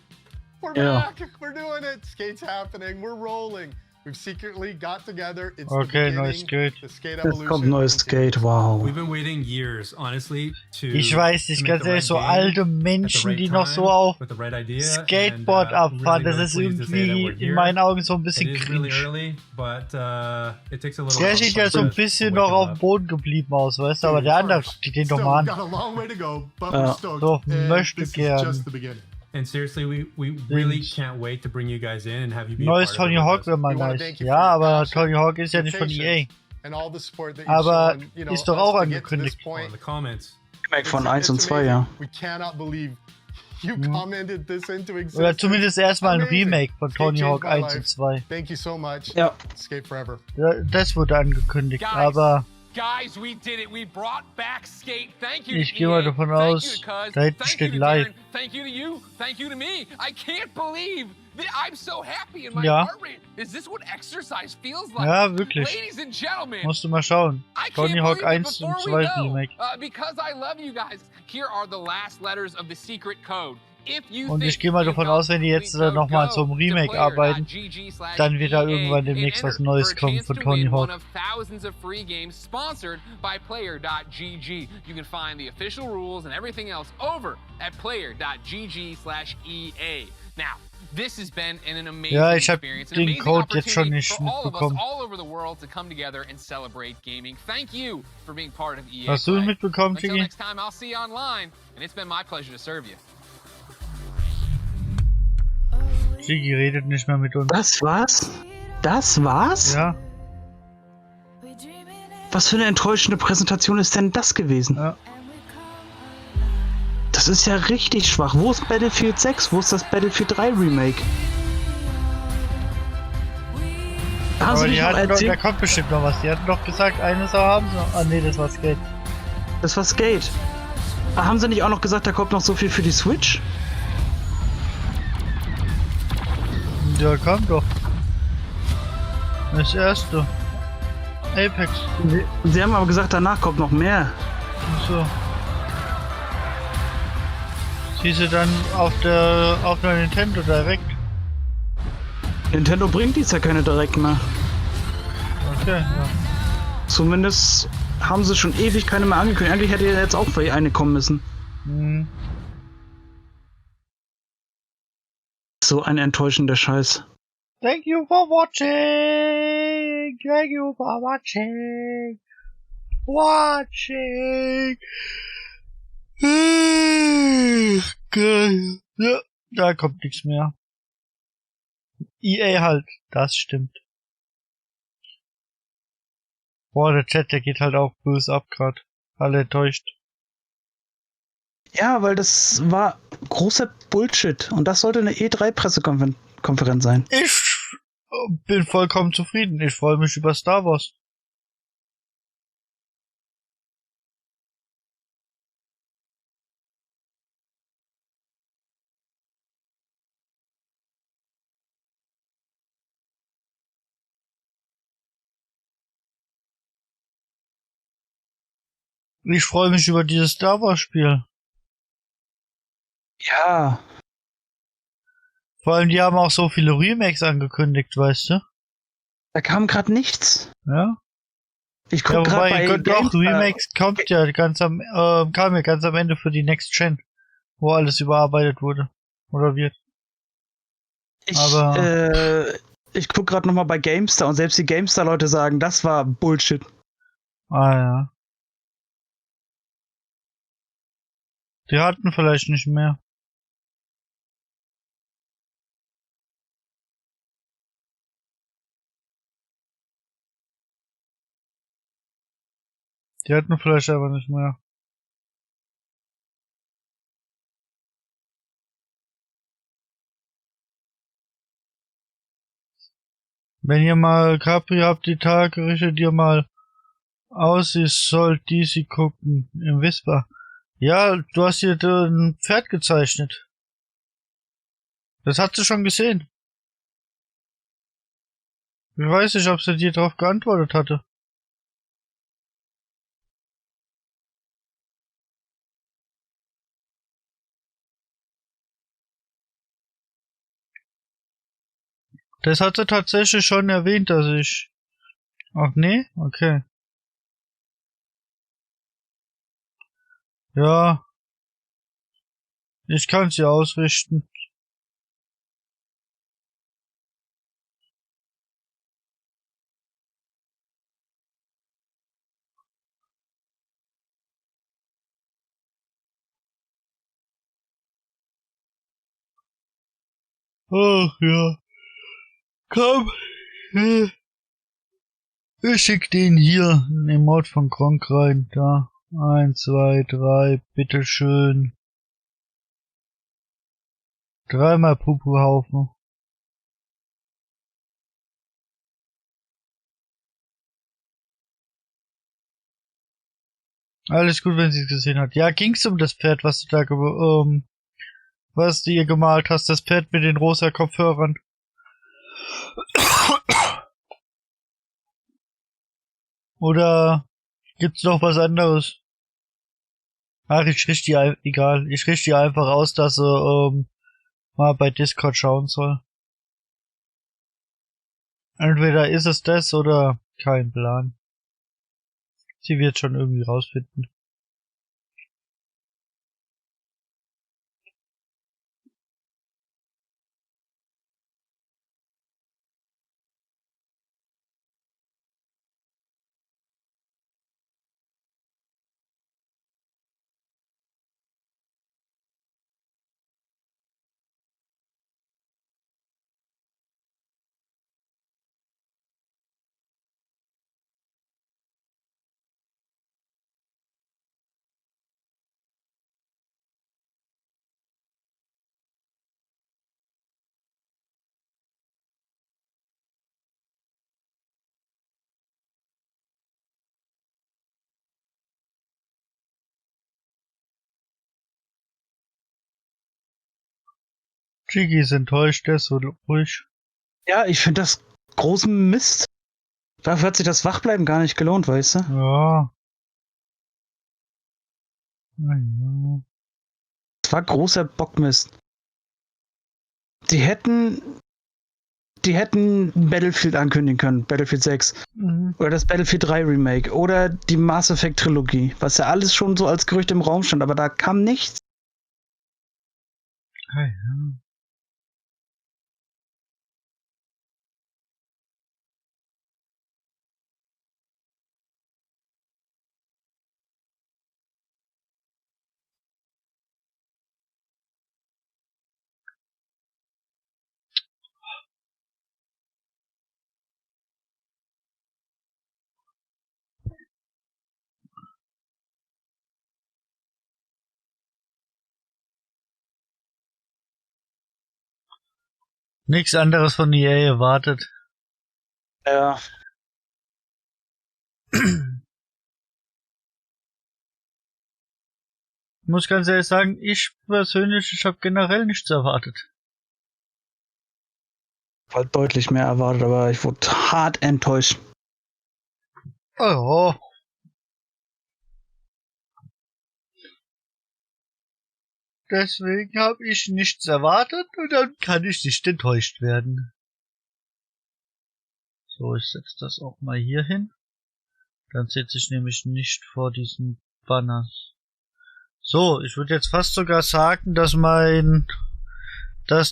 We're Yeah. back. We're doing it. Skate's happening. We're rolling. We've secretly got together. It's Okay, the neues beginning. Skate. The skate Es kommt evolution neues continues. Skate, wow. we've been waiting years, honestly, to. Ich weiß nicht, to make ganz the ehrlich, right so game alte at the Menschen, right die noch time, so auf with the right idea, Skateboard and, abfahren, really, das ist really pleased to say that irgendwie we're in here. meinen Augen so ein bisschen It is really cringe. early, but it takes a little Der while sieht ja so ein to bisschen wake noch them auf dem up. Boden geblieben aus, weißt du, aber der andere, guck dir den doch Still, mal we've an. got a long way to go, but Ja. we're stoked. Doch, and möchte this is gern. just the beginning. And seriously, we really can't wait to bring you guys in and have you be a Neues part Tony of it with Hawk us. wäre mal We wanna nice. thank you Ja, for your aber passion, Tony Hawk ist ja your nicht von EA. patience, and all the support that you've Aber shown, you know, ist doch us auch to get to this angekündigt. point. In the comments. Remake von It's- 1 und it's 2, ja. amazing. We cannot believe you commented this into existence. Oder zumindest erstmal ein Amazing. Remake von Skate Tony changed Hawk my 1 life. und 2. Thank you so much. Ja. Skate forever. Ja, das wurde angekündigt, aber Guys, we did it. We brought back Skate. Thank you. ich to gehe mal EA. davon Thank you aus, to Cuz. da hinten Thank steht you to live. Darren. Thank you to you. Thank you to me. I can't believe that I'm so happy in my Ja. heart rate. Is this what exercise feels like? Ja, wirklich. Ladies and gentlemen, Musst du mal schauen. I Tony can't Hawk believe it 1 und before 2 we go. Remake. Because I love you guys. Here are the last letters of the secret code. If you Und ich think gehe mal you've davon got aus, wenn die jetzt complete code, nochmal go zum to Remake arbeiten, dann wird da irgendwann demnächst was Neues kommen von Tony Hawk. One of thousands of free games sponsored by player.gg. You can find the official rules and everything else over at player.gg/EA. Now, this has been an amazing Ja, ich hab experience, an den amazing Code jetzt schon opportunity nicht for all of us mitbekommen. all over the world to come together and celebrate gaming. Thank you for being part of EA. Hast du ihn Play. mitbekommen, Until Tiki? next time, I'll see you online, and it's been my pleasure to serve you. Tiki redet nicht mehr mit uns. Das war's? Das war's? Ja. Was für eine enttäuschende Präsentation ist denn das gewesen? Ja. Das ist ja richtig schwach. Wo ist Battlefield 6? Wo ist das Battlefield 3 Remake? Da haben Aber sie die nicht noch hatten doch, da erzählt. kommt bestimmt noch was. Die hatten doch gesagt, eine Sache haben sie noch. Ah nee, das war Skate. Das war Skate. Ah, haben sie nicht auch noch gesagt, da kommt noch so viel für die Switch? Ja, kam doch. Das erste. Apex. Sie haben aber gesagt, danach kommt noch mehr. So. Siehst du dann auf der Nintendo Direct? Nintendo bringt dies ja keine Direct mehr. Okay, ja. Zumindest haben sie schon ewig keine mehr angekündigt. Eigentlich hätte ja jetzt auch für eine kommen müssen. Hm. So ein enttäuschender Scheiß. Thank you for watching. Thank you for watching. Geil. Ja, da kommt nichts mehr. EA halt, das stimmt. Boah, der Chat, der geht halt auch böse ab grad. Alle enttäuscht. Ja, weil das war großer Bullshit. Und das sollte eine E3-Pressekonferenz sein. Ich bin vollkommen zufrieden. Ich freue mich über Star Wars. Ich freue mich über dieses Star Wars Spiel. Ja. Vor allem, die haben auch so viele Remakes angekündigt, weißt du? Da kam gerade nichts. Ja. Ich guck gerade bei doch, Remakes kam ja ganz am Ende für die Next Gen, wo alles überarbeitet wurde. Oder wird. Ich guck gerade nochmal bei GameStar und selbst die GameStar-Leute sagen, das war Bullshit. Ah ja. Die hatten vielleicht nicht mehr. Die hatten vielleicht aber nicht mehr. Wenn ihr mal Capri habt, die Tage, richtet ihr mal aus, ihr sollt DC gucken. Im Whisper. Ja, du hast hier ein Pferd gezeichnet. Das hat sie schon gesehen. Ich weiß nicht, ob sie dir darauf geantwortet hatte. Das hat sie tatsächlich schon erwähnt, dass ich... Ach nee? Okay. Ja. Ich kann's ja ausrichten. Ach ja. Komm. Ich schick den hier in den Mod von Gronk rein. Da. 1, 2, 3. Bitteschön. 3-mal Pupuhaufen. Alles gut, wenn sie es gesehen hat. Ja, ging's um das Pferd, was du da was du ihr gemalt hast, das Pferd mit den rosa Kopfhörern. Oder gibt's noch was anderes? Ach, ich richte die egal. Ich richte die einfach aus, dass sie mal bei Discord schauen soll. Entweder ist es das oder kein Plan. Sie wird schon irgendwie rausfinden. Chigi ist enttäuscht, der ist so ruhig. Ja, ich finde das großen Mist. Dafür hat sich das Wachbleiben gar nicht gelohnt, weißt du? Ja. Ja. Das war großer Bockmist. Die hätten Battlefield ankündigen können, Battlefield 6. Oder das Battlefield 3 Remake. Oder die Mass Effect Trilogie. Was ja alles schon so als Gerücht im Raum stand, aber da kam nichts. Ja. Nichts anderes von EA erwartet. Ja. Ich muss ganz ehrlich sagen, ich persönlich, habe generell nichts erwartet. War deutlich mehr erwartet, aber ich wurde hart enttäuscht. Oh. Deswegen habe ich nichts erwartet und dann kann ich nicht enttäuscht werden. So, ich setze das auch mal hier hin. Dann sitze ich nämlich nicht vor diesen Banners. So, ich würde jetzt fast sogar sagen, dass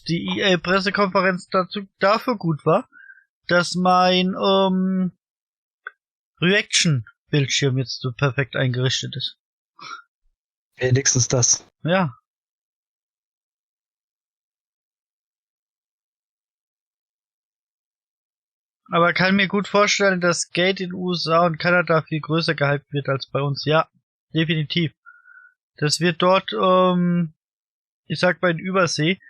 die EA-Pressekonferenz dafür gut war, dass mein Reaction-Bildschirm jetzt so perfekt eingerichtet ist. Wenigstens das. Ja. Aber kann mir gut vorstellen, dass Gate in USA und Kanada viel größer gehypt wird als bei uns. Ja, definitiv. Das wird dort, ich sag mal in Übersee,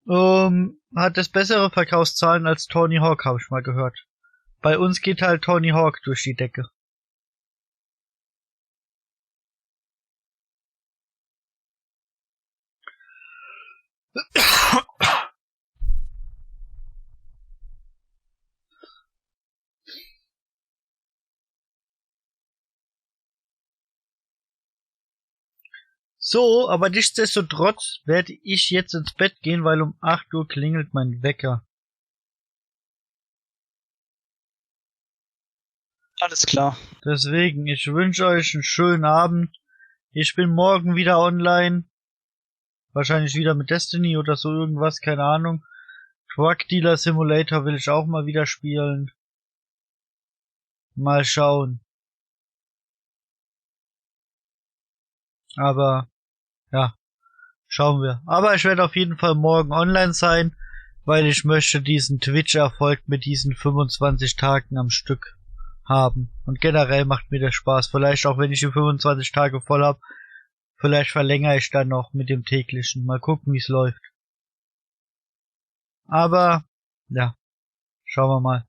hat das bessere Verkaufszahlen als Tony Hawk, habe ich mal gehört. Bei uns geht halt Tony Hawk durch die Decke. So, aber nichtsdestotrotz werde ich jetzt ins Bett gehen, weil um 8 Uhr klingelt mein Wecker. Alles klar. Deswegen, ich wünsche euch einen schönen Abend. Ich bin morgen wieder online. Wahrscheinlich wieder mit Destiny oder so irgendwas, keine Ahnung. Truck Dealer Simulator will ich auch mal wieder spielen. Mal schauen. Aber, ja, schauen wir. Aber ich werde auf jeden Fall morgen online sein, weil ich möchte diesen Twitch-Erfolg mit diesen 25 Tagen am Stück haben. Und generell macht mir der Spaß. Vielleicht auch, wenn ich die 25 Tage voll habe, vielleicht verlängere ich dann noch mit dem täglichen. Mal gucken, wie es läuft. Aber, ja, schauen wir mal.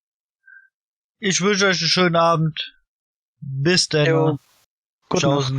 Ich wünsche euch einen schönen Abend. Bis dann. Gute Nacht.